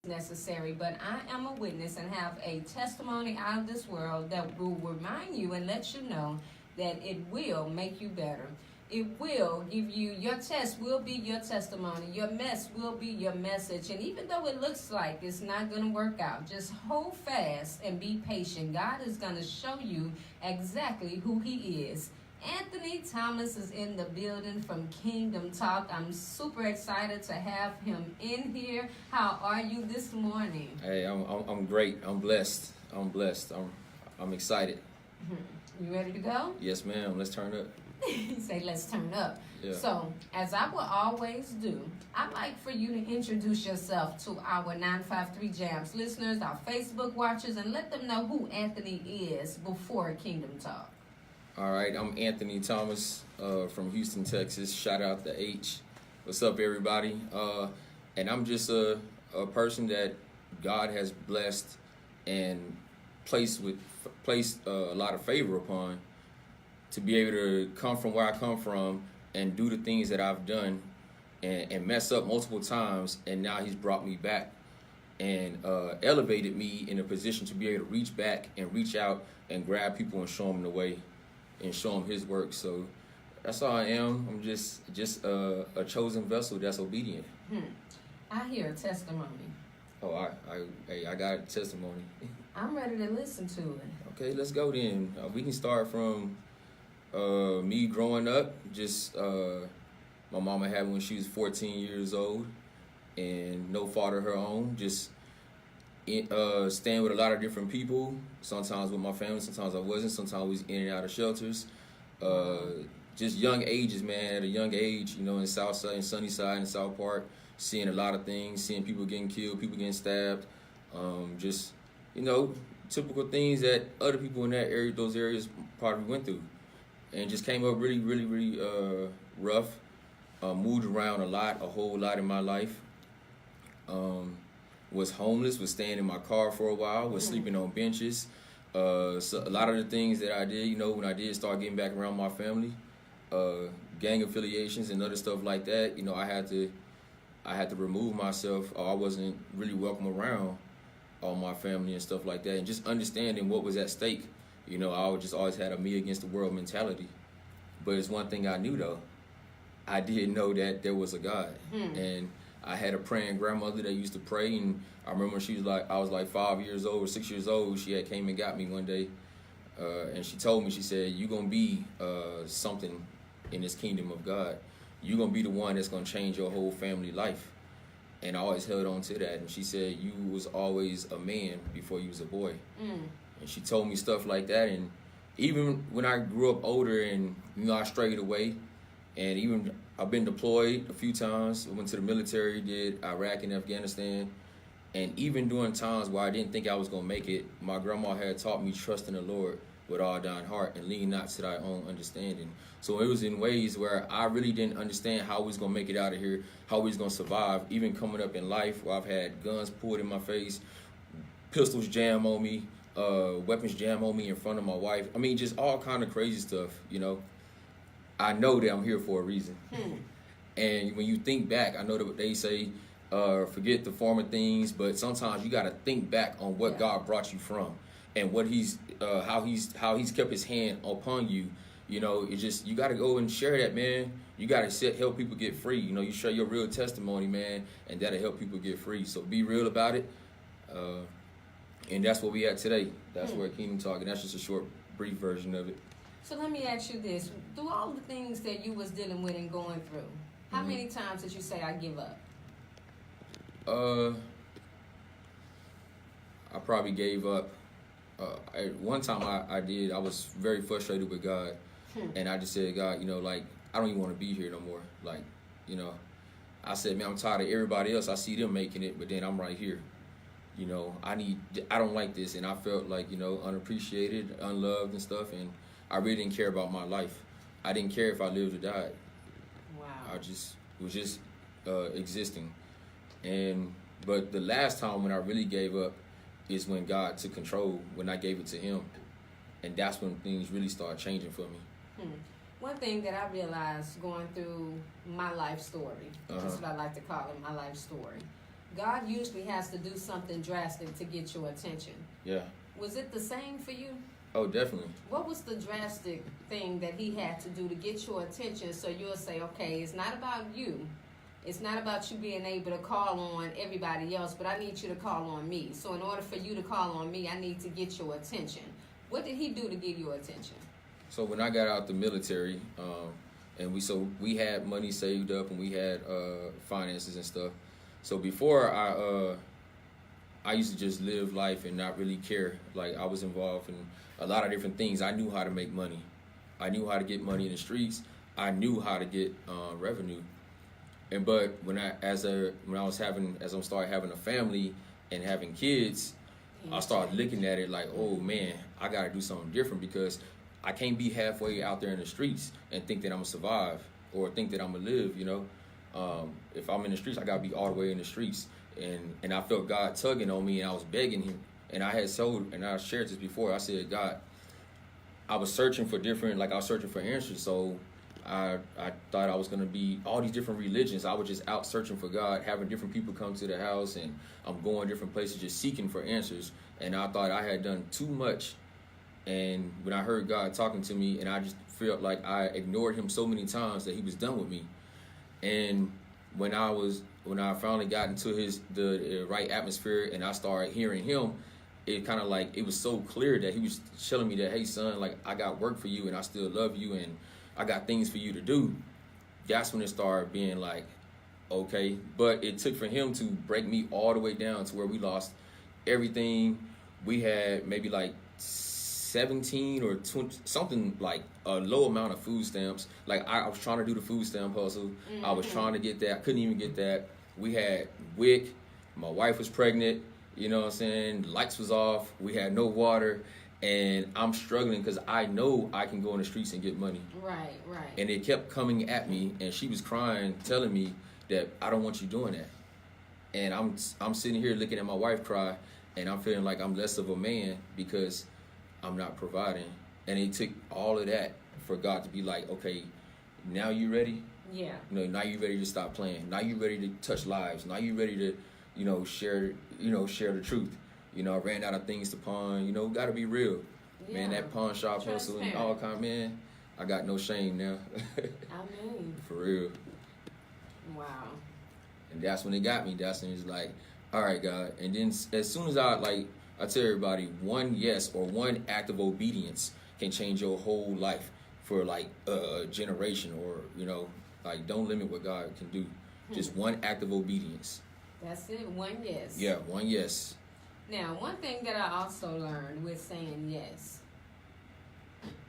necessary, but I am a witness and have a testimony out of this world that will remind you and let you know that it will make you better. It will give you, your test will be your testimony. Your mess will be your message. And even though it looks like it's not going to work out, just hold fast and be patient. God is going to show you exactly who He is. Anthony Thomas is in the building from Kingdom Talk. I'm super excited to have him in here. How are you this morning? Hey, I'm great. I'm blessed. I'm excited. You ready to go? Yes, ma'am. Let's turn up. You say, let's turn up. Yeah. So, as I will always do, I'd like for you to introduce yourself to our 953 Jams listeners, our Facebook watchers, and let them know who Anthony is before Kingdom Talk. All right. I'm Anthony Thomas from Houston, Texas. Shout out to H. What's up, everybody? And I'm just a person that God has blessed and placed a lot of favor upon, to be able to come from where I come from and do the things that I've done and mess up multiple times, and now He's brought me back and elevated me in a position to be able to reach back and reach out and grab people and show them the way and show them His work. So that's all I am. I'm just a chosen vessel that's obedient. I hear a testimony. Oh, I got a testimony. I'm ready to listen to it. Okay, let's go then. We can start from me growing up. Just my mama had me when she was 14 years old, and no father of her own. Just staying with a lot of different people. Sometimes with my family, sometimes I wasn't. Sometimes I was in and out of shelters. Just young ages, man. At a young age, in Southside and Sunnyside and South Park, seeing a lot of things, seeing people getting killed, people getting stabbed. Just typical things that other people in that area, those areas, probably went through, and just came up really, really, really rough. Moved around a whole lot in my life. Was homeless, was staying in my car for a while, was sleeping on benches. So a lot of the things that I did, when I did start getting back around my family, gang affiliations and other stuff like that, I had to remove myself. I wasn't really welcome around all my family and stuff like that, and just understanding what was at stake. I just always had a me against the world mentality. But it's one thing I knew, though. I didn't know that there was a God. And I had a praying grandmother that used to pray, and I remember I was like 5 years old or 6 years old. She had came and got me one day, and she told me, she said, "You're going to be something in this kingdom of God. You're going to be the one that's going to change your whole family life." And I always held on to that. And she said, "You was always a man before you was a boy." And she told me stuff like that. And even when I grew up older and, I strayed away, and even I've been deployed a few times. I went to the military, did Iraq and Afghanistan. And even during times where I didn't think I was going to make it, my grandma had taught me trust in the Lord with all thine heart and lean not to thy own understanding. So it was in ways where I really didn't understand how we was going to make it out of here, how we was going to survive, even coming up in life where I've had guns pulled in my face, pistols jam on me, weapons jam on me in front of my wife. I mean, just all kind of crazy stuff, I know that I'm here for a reason. And when you think back, I know that they say, forget the former things, but sometimes you got to think back on what God brought you from and what how he's kept His hand upon you. It's just, you got to go and share that, man. You got to help people get free. You share your real testimony, man, and that'll help people get free. So be real about it. And that's what we at today. That's where Kingdom Talk, and that's just a short, brief version of it. So let me ask you this. Through all the things that you was dealing with and going through, how many times did you say, "I give up"? I probably gave up. One time I did. I was very frustrated with God. And I just said, "God, I don't even want to be here no more." I said, "Man, I'm tired of everybody else. I see them making it, but then I'm right here. I don't like this." And I felt like, unappreciated, unloved and stuff. And I really didn't care about my life. I didn't care if I lived or died. Wow. I just was existing. But the last time when I really gave up is when God took control, when I gave it to Him. And that's when things really started changing for me. One thing that I realized going through my life story, that's what I like to call it, my life story, God usually has to do something drastic to get your attention. Yeah. Was it the same for you? Oh, definitely. What was the drastic thing that he had to do to get your attention so you'll say, okay, it's not about you. It's not about you being able to call on everybody else, but I need you to call on me. So in order for you to call on me, I need to get your attention. What did he do to get your attention? So when I got out the military, and we had money saved up and we had finances and stuff. So before I used to just live life and not really care. Like, I was involved in a lot of different things. I knew how to make money. I knew how to get money in the streets. I knew how to get revenue. But when I started having a family and having kids, I started looking at it like, oh man, I gotta do something different, because I can't be halfway out there in the streets and think that I'm gonna survive or think that I'm gonna live. If I'm in the streets, I gotta be all the way in the streets. And I felt God tugging on me, and I was begging him. And I shared this before. I said, God, I was searching for answers. So I thought I was going to be all these different religions. I was just out searching for God, having different people come to the house, and I'm going different places just seeking for answers. And I thought I had done too much. And when I heard God talking to me, and I just felt like I ignored him so many times that he was done with me. And when I finally got into the right atmosphere and I started hearing him, it kind of like, it was so clear that he was telling me that, hey son, like, I got work for you and I still love you and I got things for you to do. That's when it started being like, okay. But it took for him to break me all the way down to where we lost everything. We had maybe like 17 or 20, something like a low amount of food stamps. Like, I was trying to do the food stamp hustle. Mm-hmm. I was trying to get that. I couldn't even get that. We had WIC. My wife was pregnant. You know what I'm saying? Lights was off. We had no water. And I'm struggling because I know I can go in the streets and get money. Right. And it kept coming at me. And she was crying, telling me that I don't want you doing that. And I'm sitting here looking at my wife cry. And I'm feeling like I'm less of a man because I'm not providing. And it took all of that for God to be like, okay, now you ready? Yeah. Now you ready to stop playing. Now you ready to touch lives. Now you ready to, share the truth. I ran out of things to pawn. Got to be real. Yeah. Man, that pawn shop hustle and all kind, man, I got no shame now. I mean. For real. Wow. And that's when it got me. That's when it's like, all right, God. And then as soon as I tell everybody, one yes or one act of obedience can change your whole life for like a generation, or, don't limit what God can do. Just one act of obedience. That's it, one yes. Yeah, one yes. Now, one thing that I also learned with saying yes,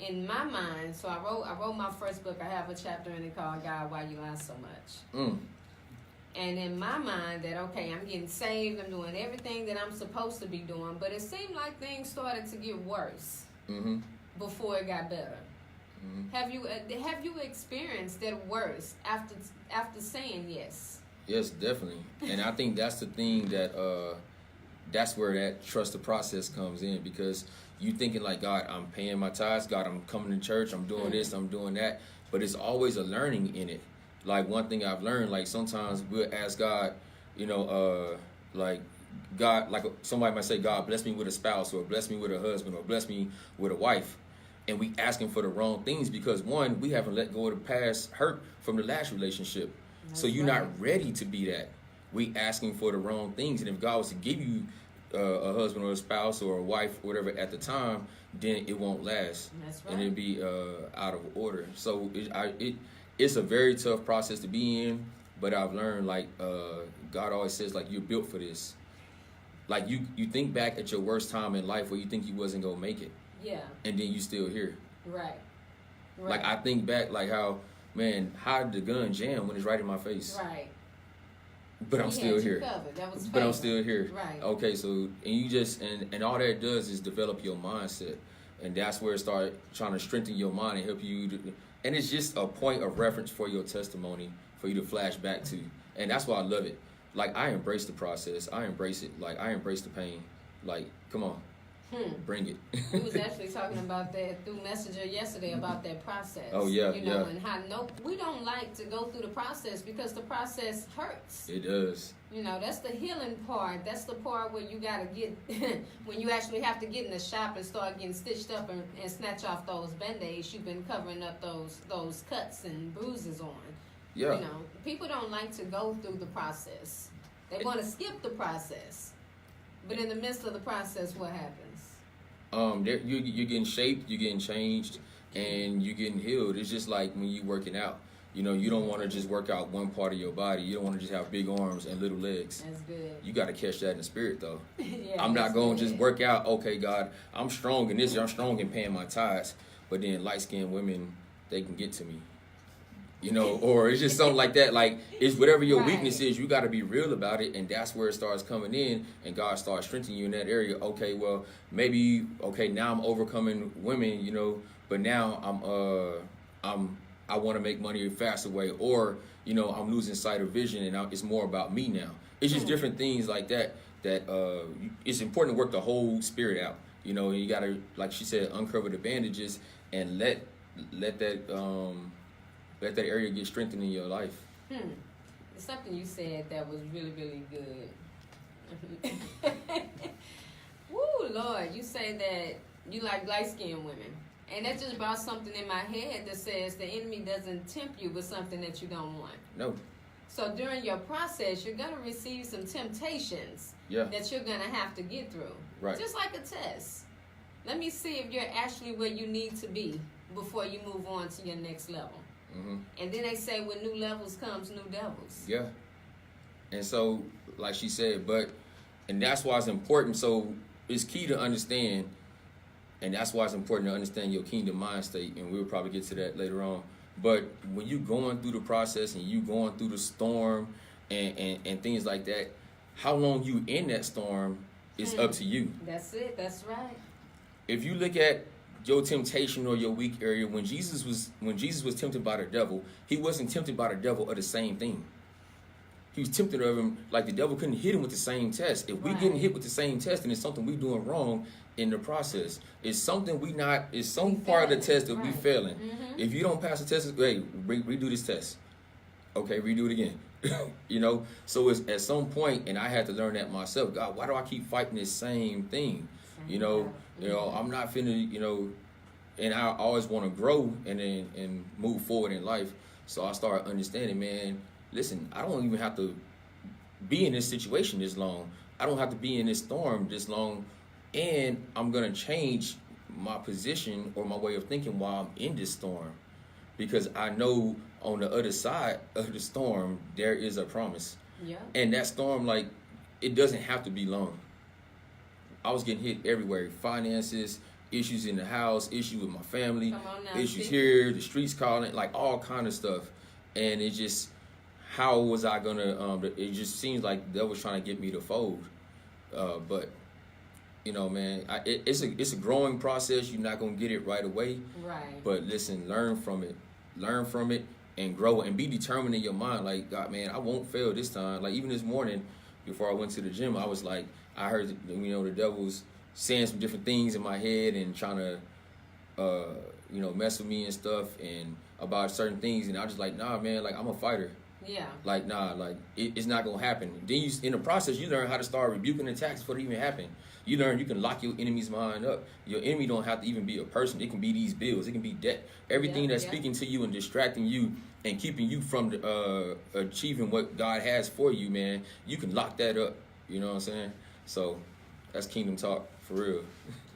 in my mind, so I wrote my first book. I have a chapter in it called God, Why You Lie So Much. And in my mind that, okay, I'm getting saved, I'm doing everything that I'm supposed to be doing, but it seemed like things started to get worse before it got better. Have you experienced that worse after saying yes? Yes, definitely. And I think that's the thing that's where that trust the process comes in, because you thinking like, God, I'm paying my tithes, God, I'm coming to church, I'm doing this, I'm doing that, but it's always a learning in it. Like, one thing I've learned, like, sometimes we'll ask God, like, God, like somebody might say, God, bless me with a spouse, or bless me with a husband, or bless me with a wife. And we asking for the wrong things because, one, we haven't let go of the past hurt from the last relationship. That's so you're not ready to be that. We asking for the wrong things. And if God was to give you a husband or a spouse or a wife, or whatever, at the time, then it won't last. That's right. And it'll be out of order. So it's a very tough process to be in. But I've learned, like, God always says, like, you're built for this. Like, you think back at your worst time in life where you think you wasn't going to make it. Yeah. And then you still here. Right. Like, I think back, like, how did the gun jam when it's right in my face? Right. But I'm still here. But I'm still here. Right. Okay, so, and you just, and all that does is develop your mindset. And that's where it started trying to strengthen your mind and help you. And it's just a point of reference for your testimony for you to flash back to. And that's why I love it. Like, I embrace the process. I embrace it. Like, I embrace the pain. Like, come on. Bring it. We was actually talking about that through Messenger yesterday about that process. Oh, yeah, you know, and how we don't like to go through the process because the process hurts. It does. You know, that's the healing part. That's the part where you gotta get when you actually have to get in the shop and start getting stitched up and snatch off those band-aids you've been covering up those cuts and bruises on. Yeah. You know, people don't like to go through the process. They want to skip the process. But in the midst of the process, what happens? You're getting shaped, you're getting changed, and you're getting healed. It's just like when you working out. You know, you don't want to just work out one part of your body. You don't want to just have big arms and little legs. That's good. You got to catch that in the spirit, though. Yeah, I'm not going to just work out, okay, God, I'm strong in this, I'm strong in paying my tithes. But then light-skinned women, they can get to me. You know, or it's just something like that. Like, it's whatever your weakness is, you got to be real about it, and that's where it starts coming in, and God starts strengthening you in that area. Okay, well, maybe, okay, now I'm overcoming women, you know, but now I want to make money a faster way, or, you know, I'm losing sight of vision, and it's more about me now. It's just different things like that it's important to work the whole spirit out. You know, you got to, like she said, uncover the bandages and let that area get strengthened in your life. It's something you said that was really, really good. Woo, Lord, you say that you like light-skinned women. And that just brought something in my head that says the enemy doesn't tempt you with something that you don't want. No. So during your process, you're going to receive some temptations that you're going to have to get through. Right. Just like a test. Let me see if you're actually where you need to be before you move on to your next level. Mm-hmm. And then they say when new levels comes, new devils. Yeah. And so, like she said, and that's why it's important. So it's key to understand, and that's why it's important to understand your kingdom mind state, and we'll probably get to that later on. But when you going through the process and you going through the storm and things like that, how long you in that storm is up to you. That's it. That's right. If you look at your temptation or your weak area, when Jesus was tempted by the devil, he wasn't tempted by the devil of the same thing. He was tempted of him, like the devil couldn't hit him with the same test. If we getting hit with the same test, then it's something we doing wrong in the process. It's something it's some part of the test that we failing. Mm-hmm. If you don't pass the test, hey, redo this test. Okay, redo it again. You know, so it's at some point, and I had to learn that myself. God, why do I keep fighting this same thing? You know, I'm not finna, you know, and I always want to grow and move forward in life. So I started understanding, man, listen, I don't even have to be in this situation this long. I don't have to be in this storm this long. And I'm going to change my position or my way of thinking while I'm in this storm. Because I know on the other side of the storm, there is a promise. Yeah. And that storm, like, it doesn't have to be long. I was getting hit everywhere. Finances, issues in the house, issues with my family, issues here, the streets calling, like all kind of stuff. And it just, how was I going to, it just seems like that was trying to get me to fold. But, you know, man, it's a growing process. You're not going to get it right away. Right. But listen, learn from it. Learn from it and grow and be determined in your mind. Like, God, man, I won't fail this time. Like, even this morning, before I went to the gym, I was like, I heard, you know, the devil's saying some different things in my head and trying to, you know, mess with me and stuff and about certain things. And I was just like, nah, man, like, I'm a fighter. Yeah. Like, nah, like, it's not going to happen. Then in the process, you learn how to start rebuking attacks before it even happen. You learn you can lock your enemy's mind up. Your enemy don't have to even be a person. It can be these bills. It can be debt. Everything that's speaking to you and distracting you and keeping you from achieving what God has for you, man, you can lock that up. You know what I'm saying? So that's kingdom talk for real.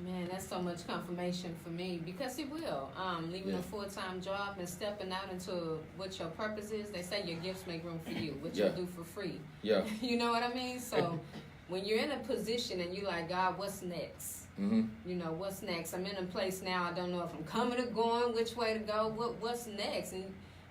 Man, that's so much confirmation for me because it will. Leaving a full-time job and stepping out into what your purpose is. They say your gifts make room for you, what you do for free. Yeah. You know what I mean? So when you're in a position and you're like, God, what's next? Mm-hmm. You know, what's next? I'm in a place now. I don't know if I'm coming or going, which way to go. What's next? And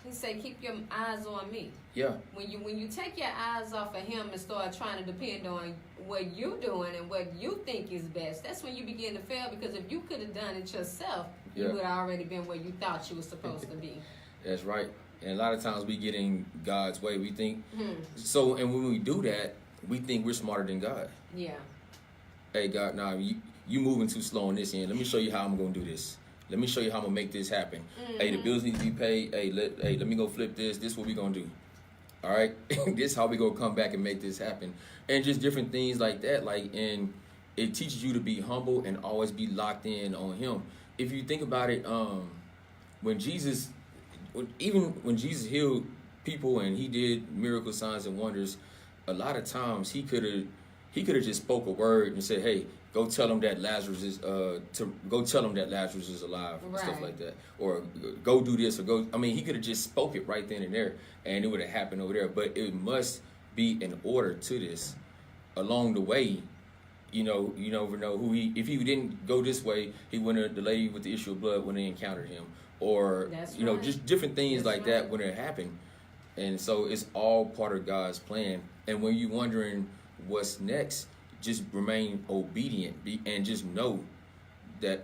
he said, keep your eyes on me. Yeah. When you take your eyes off of him and start trying to depend on what you're doing and what you think is best, that's when you begin to fail. Because if you could have done it yourself, you would have already been where you thought you were supposed to be. That's right. And a lot of times we get in God's way. We think so, and when we do that, we think we're smarter than God. Yeah. Hey, God, nah, you moving too slow on this end. Let me show you how I'm gonna do this. Let me show you how I'm gonna make this happen. Hey, the bills need to be paid. Hey, let me go flip this. This is what we gonna do. All right, this is how we gonna come back and make this happen. And just different things like that. Like, and it teaches you to be humble and always be locked in on Him. If you think about it, when Jesus healed people and He did miracle signs and wonders, a lot of times He could have just spoke a word and said, "Hey, go tell them that Lazarus is alive," and stuff like that, or go do this, or go. I mean, He could have just spoke it right then and there, and it would have happened over there. But it must be an order to this. Along the way, you never know who He. If He didn't go this way, He wouldn't have. The lady with the issue of blood when they encountered Him, or just different things like that when it happened. And so it's all part of God's plan. And when you're wondering what's next, just remain obedient and just know that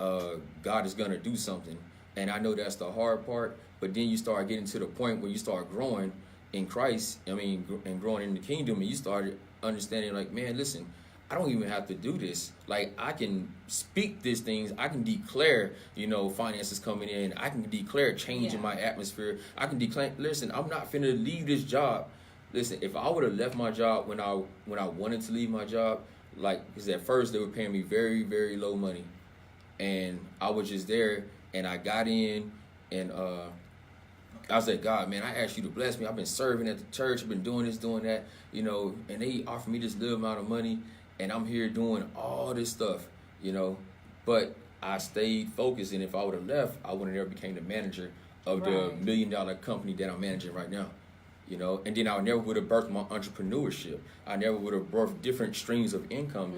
God is going to do something. And I know that's the hard part, but then you start getting to the point where you start growing in Christ, and growing in the kingdom, and you start understanding, like, man, listen, I don't even have to do this. Like, I can speak these things. I can declare, finances coming in. I can declare change in my atmosphere. I can declare, listen, I'm not finna leave this job. Listen, if I would have left my job when I wanted to leave my job, like, because at first they were paying me very, very low money, and I was just there, and I got in, and I said, God, man, I asked you to bless me. I've been serving at the church. I've been doing this, doing that, and they offered me this little amount of money, and I'm here doing all this stuff, but I stayed focused. And if I would have left, I would have never became the manager of the $1 million company that I'm managing right now. And then I never would have birthed my entrepreneurship. I never would have birthed different streams of income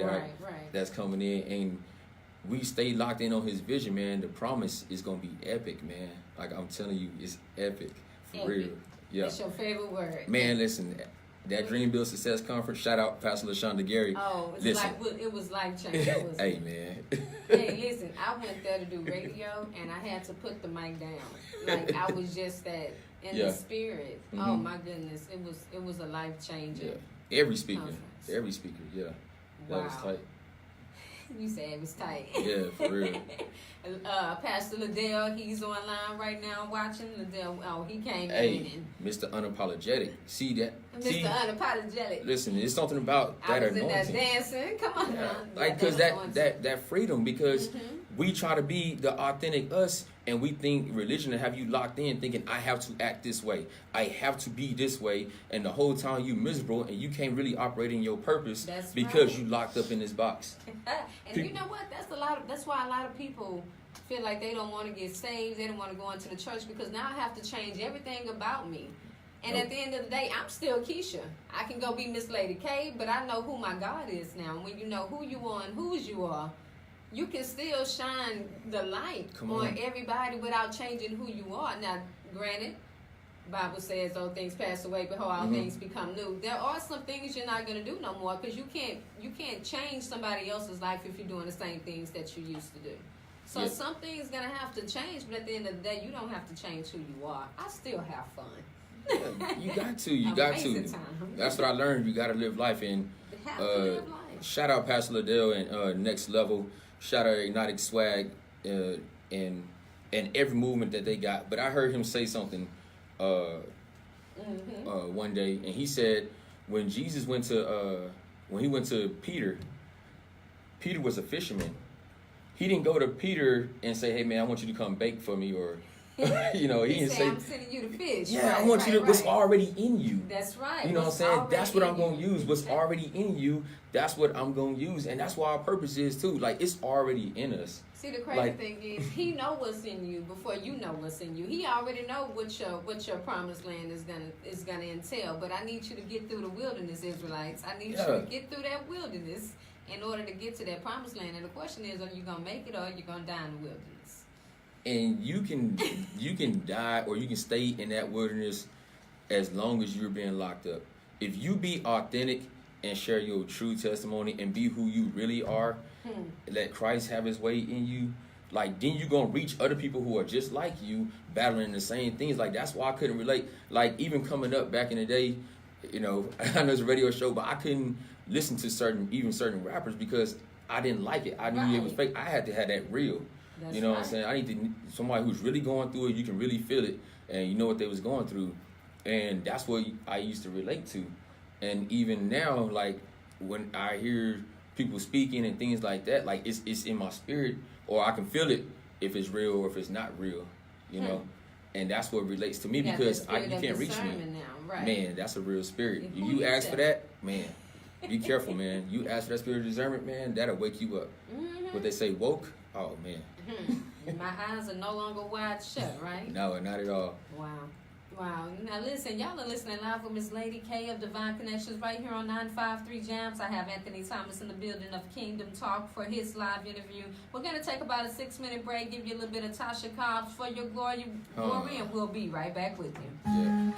that's coming in. And we stay locked in on His vision, man. The promise is going to be epic, man. Like, I'm telling you, it's epic. For real. Yeah. That's your favorite word. Man, listen, that Dream Build Success Conference, shout out Pastor LaShonda Gary. Oh, it was life-changing. Hey, man. Hey, listen, I went there to do radio, and I had to put the mic down. Like, I was just that in the spirit. Mm-hmm. Oh, my goodness. It was a life-changing Every speaker. conference. Yeah. That was tight. You said it was tight. Yeah, for real. Pastor Liddell, he's online right now watching. Liddell, he came in. Hey, Mr. Unapologetic. See that? Mr. Unapologetic. Listen, it's something about that anointing. I was in that dancing. Come on now. Like, because that freedom, because we try to be the authentic us, and we think religion will have you locked in thinking, I have to act this way. I have to be this way. And the whole time you miserable, and you can't really operate in your purpose because you locked up in this box. And you know what? That's why a lot of people feel like they don't want to get saved. They don't want to go into the church, because now I have to change everything about me. And at the end of the day, I'm still Keisha. I can go be Miss Lady K, but I know who my God is now. And when you know who you are and whose you are, you can still shine the light on everybody without changing who you are. Now, granted, the Bible says, "Old things pass away, behold, all things become new." There are some things you're not going to do no more, because you can't change somebody else's life if you're doing the same things that you used to do. So some things going to have to change, but at the end of the day, you don't have to change who you are. I still have fun. Yeah, you got to. You got to. That's what I learned. You got to live life. And shout out Pastor Liddell and Next Level. Shout out Ignitic Swag and every movement that they got. But I heard him say something one day, and he said when Jesus went to Peter, Peter was a fisherman. He didn't go to Peter and say, "Hey man, I want you to come bake for me," or he didn't say, "I'm sending you to fish." Yeah, I want you to. What's already in you. That's right. You know what I'm saying? That's what I'm gonna use. What's already in you. That's what I'm gonna use, and that's what our purpose is too. Like, it's already in us. See, the crazy thing is, He know what's in you before you know what's in you. He already know what your promised land is gonna entail. But I need you to get through the wilderness, Israelites. I need you to get through that wilderness in order to get to that promised land. And the question is, are you gonna make it, or are you gonna die in the wilderness? And you can die, or you can stay in that wilderness as long as you're being locked up. If you be authentic and share your true testimony and be who you really are, let Christ have His way in you, like, then you're gonna reach other people who are just like you, battling the same things. Like, that's why I couldn't relate. Like, even coming up back in the day, I know it's a radio show, but I couldn't listen to certain rappers because I didn't like it. I knew it was fake. I had to have that real. That's you know right. what I'm saying? I need to somebody who's really going through it. You can really feel it, and you know what they was going through, and that's what I used to relate to. And even now, like when I hear people speaking and things like that, like it's in my spirit, or I can feel it if it's real or if it's not real. You know, and that's what relates to me because you can't reach me. Now, right? Man, that's a real spirit. And You ask for that, man. Be careful, man. You ask for that spirit of discernment, man. That'll wake you up. What they say, woke. Oh man. My eyes are no longer wide shut, right? No, not at all. Wow. Now listen, y'all are listening live with Miss Lady K of Divine Connections right here on 953 Jams. I have Anthony Thomas in the building of Kingdom Talk for his live interview. We're going to take about a 6-minute break, give you a little bit of Tasha Cobbs for your glory, and we'll be right back with you. Yeah.